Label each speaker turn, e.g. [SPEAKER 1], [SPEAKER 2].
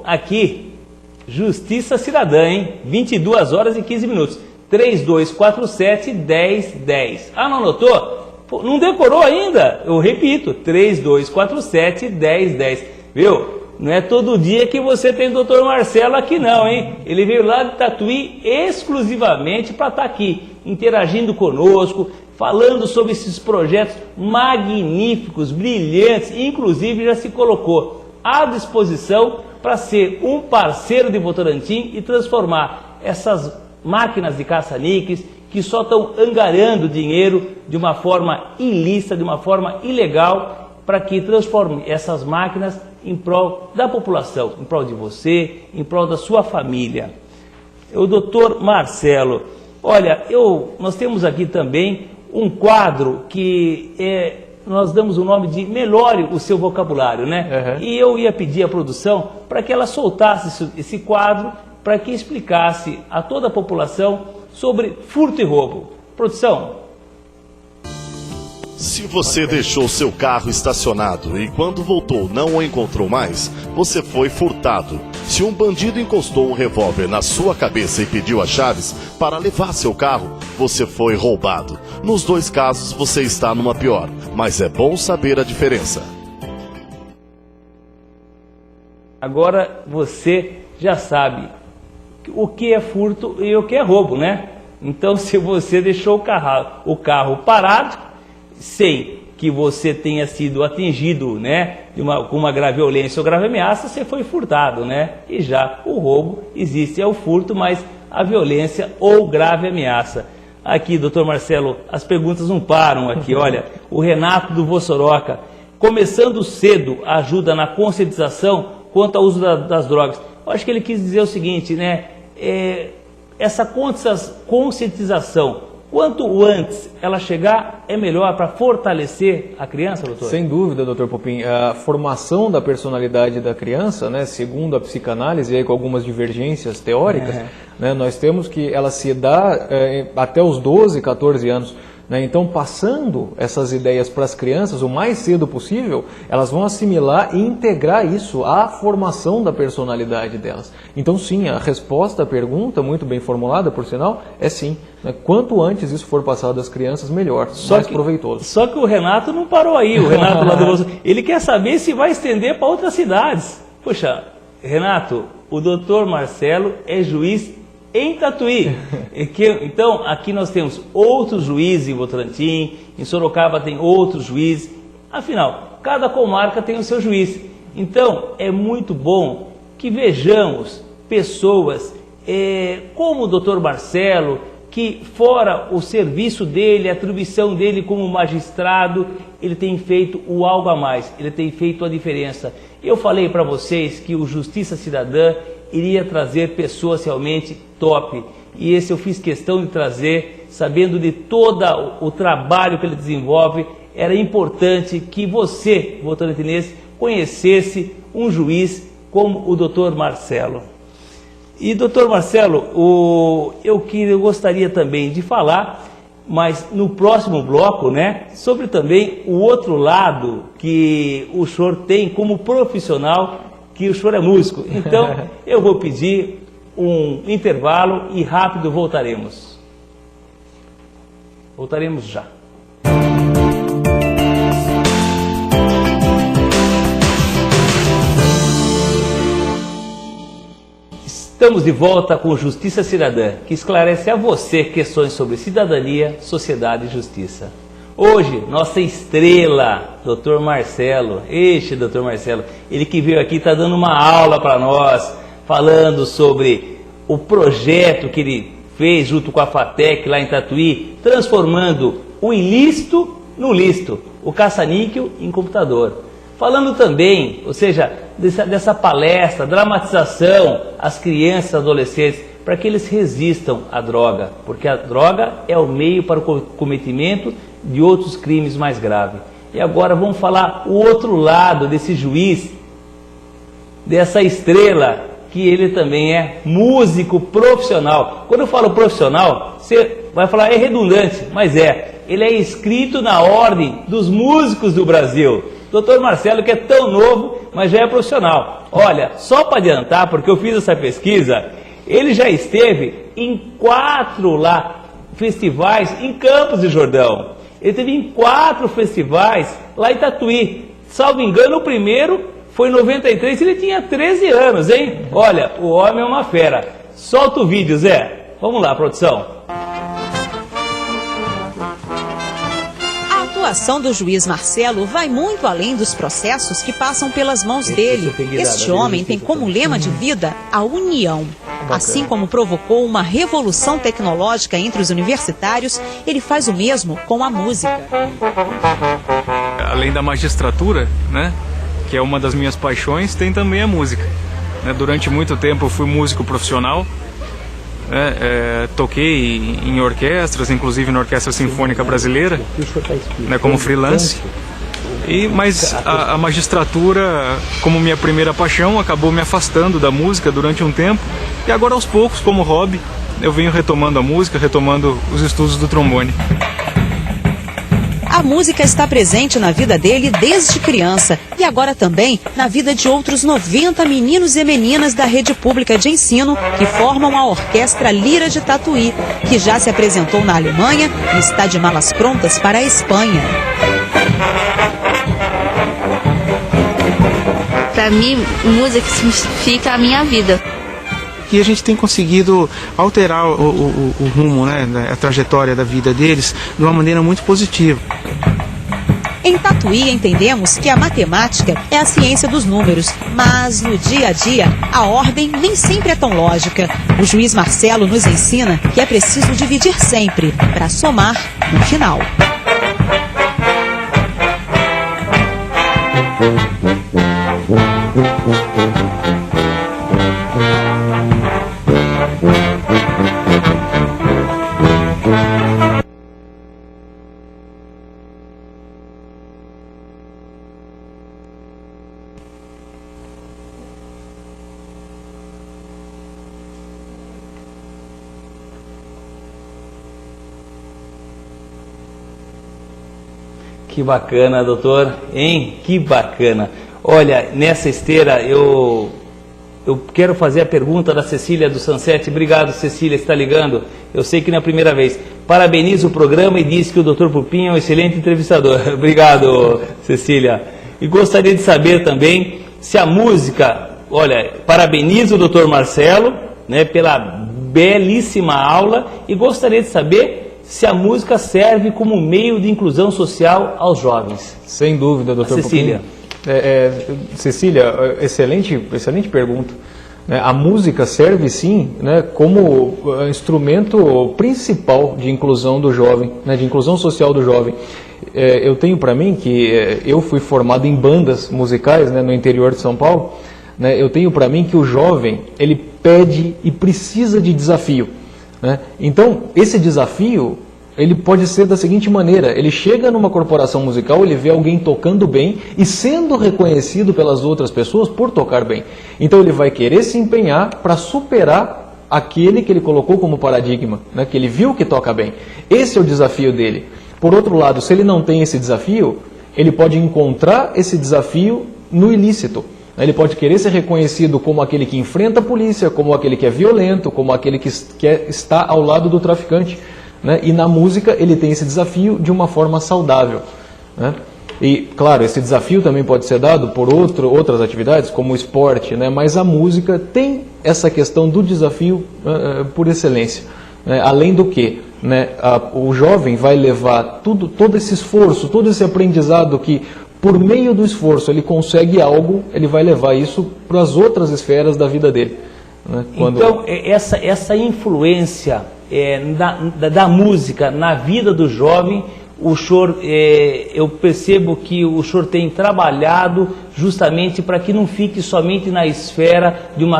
[SPEAKER 1] Aqui, Justiça Cidadã, hein? 22 horas e 15 minutos. 3247-1010. Ah, não anotou? Pô, não decorou ainda? Eu repito, 3247-1010. Viu? Não é todo dia que você tem o Dr. Marcelo aqui não, hein? Ele veio lá de Tatuí exclusivamente para estar aqui, interagindo conosco, falando sobre esses projetos magníficos, brilhantes, inclusive já se colocou à disposição para ser um parceiro de Votorantim e transformar essas máquinas de caça-níqueis que só estão angariando dinheiro de uma forma ilícita, de uma forma ilegal, para que transforme essas máquinas em prol da população, em prol de você, em prol da sua família. O doutor Marcelo, olha, nós temos aqui também um quadro que nós damos o nome de Melhore o Seu Vocabulário, né? Uhum. E eu ia pedir à produção para que ela soltasse esse quadro, para que explicasse a toda a população sobre furto e roubo. Produção.
[SPEAKER 2] Se você deixou seu carro estacionado e quando voltou não o encontrou mais, você foi furtado. Se um bandido encostou um revólver na sua cabeça e pediu as chaves para levar seu carro, você foi roubado. Nos dois casos você está numa pior, mas é bom saber a diferença.
[SPEAKER 1] Agora você já sabe o que é furto e o que é roubo, né? Então, se você deixou o carro parado, sem que você tenha sido atingido, né, com uma grave violência ou grave ameaça, você foi furtado, né? E já o roubo existe, é o furto, mas a violência ou grave ameaça. Aqui, doutor Marcelo, as perguntas não param aqui, olha, o Renato do Vossoroca, começando cedo ajuda na conscientização quanto ao uso das drogas. Eu acho que ele quis dizer o seguinte, né, essa conscientização, quanto antes ela chegar, é melhor para fortalecer a criança, doutor?
[SPEAKER 3] Sem dúvida, doutor Popim. A formação da personalidade da criança, né, segundo a psicanálise, aí com algumas divergências teóricas, né, nós temos que ela se dá até os 12, 14 anos. Né? Então, passando essas ideias para as crianças o mais cedo possível, elas vão assimilar e integrar isso à formação da personalidade delas. Então, sim, a resposta à pergunta, muito bem formulada, por sinal, é sim. Né? Quanto antes isso for passado às crianças, melhor, mais proveitoso.
[SPEAKER 1] Só que o Renato não parou aí, o Renato lá do Bolso. Ele quer saber se vai estender para outras cidades. Poxa, Renato, o doutor Marcelo é juiz em Tatuí. Então, aqui nós temos outros juízes em Votorantim, em Sorocaba tem outros juízes. Afinal, cada comarca tem o seu juiz. Então, é muito bom que vejamos pessoas como o doutor Marcelo, que fora o serviço dele, a atribuição dele como magistrado, ele tem feito o algo a mais, ele tem feito a diferença. Eu falei para vocês que o Justiça Cidadã iria trazer pessoas realmente top. E esse eu fiz questão de trazer, sabendo de todo o trabalho que ele desenvolve. Era importante que você, votorantinense, conhecesse um juiz como o doutor Marcelo. E, doutor Marcelo, eu gostaria também de falar, mas no próximo bloco, né, sobre também o outro lado que o senhor tem como profissional, que o senhor é músico. Então, eu vou pedir um intervalo e rápido voltaremos. Voltaremos já. Estamos de volta com Justiça Cidadã, que esclarece a você questões sobre cidadania, sociedade e justiça. Hoje, nossa estrela, Dr. Marcelo, Dr. Marcelo, ele que veio aqui está dando uma aula para nós, falando sobre o projeto que ele fez junto com a FATEC lá em Tatuí, transformando o ilícito no lícito, o caça-níquel em computador. Falando também, ou seja, dessa palestra, dramatização às crianças e adolescentes, para que eles resistam à droga, porque a droga é o meio para o cometimento de outros crimes mais graves. E agora vamos falar o outro lado desse juiz, dessa estrela, que ele também é músico profissional. Quando eu falo profissional, você vai falar, é redundante, mas ele é inscrito na Ordem dos Músicos do Brasil. Doutor Marcelo, que é tão novo, mas já é profissional. Olha, só para adiantar, porque eu fiz essa pesquisa, ele já esteve em 4 festivais em Campos do Jordão. Ele esteve em 4 festivais lá em Tatuí. Salvo engano, o primeiro foi em 93, ele tinha 13 anos, hein? Olha, o homem é uma fera. Solta o vídeo, Zé. Vamos lá, produção.
[SPEAKER 4] A atuação do juiz Marcelo vai muito além dos processos que passam pelas mãos dele. Este homem tem como lema de vida a união. Assim como provocou uma revolução tecnológica entre os universitários, ele faz o mesmo com a música.
[SPEAKER 5] Além da magistratura, né, que é uma das minhas paixões, tem também a música. Durante muito tempo eu fui músico profissional, toquei em orquestras, inclusive na Orquestra Sinfônica Brasileira, como freelance. Mas a magistratura, como minha primeira paixão, acabou me afastando da música durante um tempo. E agora, aos poucos, como hobby, eu venho retomando a música, retomando os estudos do trombone.
[SPEAKER 4] A música está presente na vida dele desde criança e agora também na vida de outros 90 meninos e meninas da rede pública de ensino que formam a Orquestra Lira de Tatuí, que já se apresentou na Alemanha e está de malas prontas para a Espanha.
[SPEAKER 6] Para mim, música significa a minha vida.
[SPEAKER 7] E a gente tem conseguido alterar o rumo, a trajetória da vida deles de uma maneira muito positiva.
[SPEAKER 4] Em Tatuí entendemos que a matemática é a ciência dos números, mas no dia a dia a ordem nem sempre é tão lógica. O juiz Marcelo nos ensina que é preciso dividir sempre para somar no final.
[SPEAKER 1] Que bacana, doutor, hein? Que bacana. Olha, nessa esteira eu quero fazer a pergunta da Cecília do Sunset. Obrigado, Cecília, está ligando. Eu sei que não é a primeira vez. Parabeniza o programa e diz que o doutor Pupim é um excelente entrevistador. Obrigado, Cecília. E gostaria de também se a música... Olha, parabenizo o doutor Marcelo, pela belíssima aula e gostaria de saber se a música serve como meio de inclusão social aos jovens.
[SPEAKER 3] Sem dúvida, doutor
[SPEAKER 1] Cecília.
[SPEAKER 3] Cecília, excelente pergunta. A música serve sim como instrumento principal de inclusão do jovem, de inclusão social do jovem. Eu tenho para mim que eu fui formado em bandas musicais no interior de São Paulo. Eu tenho para mim que o jovem ele pede e precisa de desafio. Então, esse desafio, ele pode ser da seguinte maneira: ele chega numa corporação musical, ele vê alguém tocando bem e sendo reconhecido pelas outras pessoas por tocar bem. Então ele vai querer se empenhar para superar aquele que ele colocou como paradigma, que ele viu que toca bem. Esse é o desafio dele. Por outro lado, se ele não tem esse desafio, ele pode encontrar esse desafio no ilícito. Ele pode querer ser reconhecido como aquele que enfrenta a polícia, como aquele que é violento, como aquele que está ao lado do traficante. E na música ele tem esse desafio de uma forma saudável. E, claro, esse desafio também pode ser dado por outras atividades, como o esporte, mas a música tem essa questão do desafio por excelência. Além do que, o jovem vai levar todo esse esforço, todo esse aprendizado que, por meio do esforço, ele consegue algo, ele vai levar isso para as outras esferas da vida dele.
[SPEAKER 1] Então, essa influência da música na vida do jovem, o senhor, eu percebo que o senhor tem trabalhado justamente para que não fique somente na esfera de uma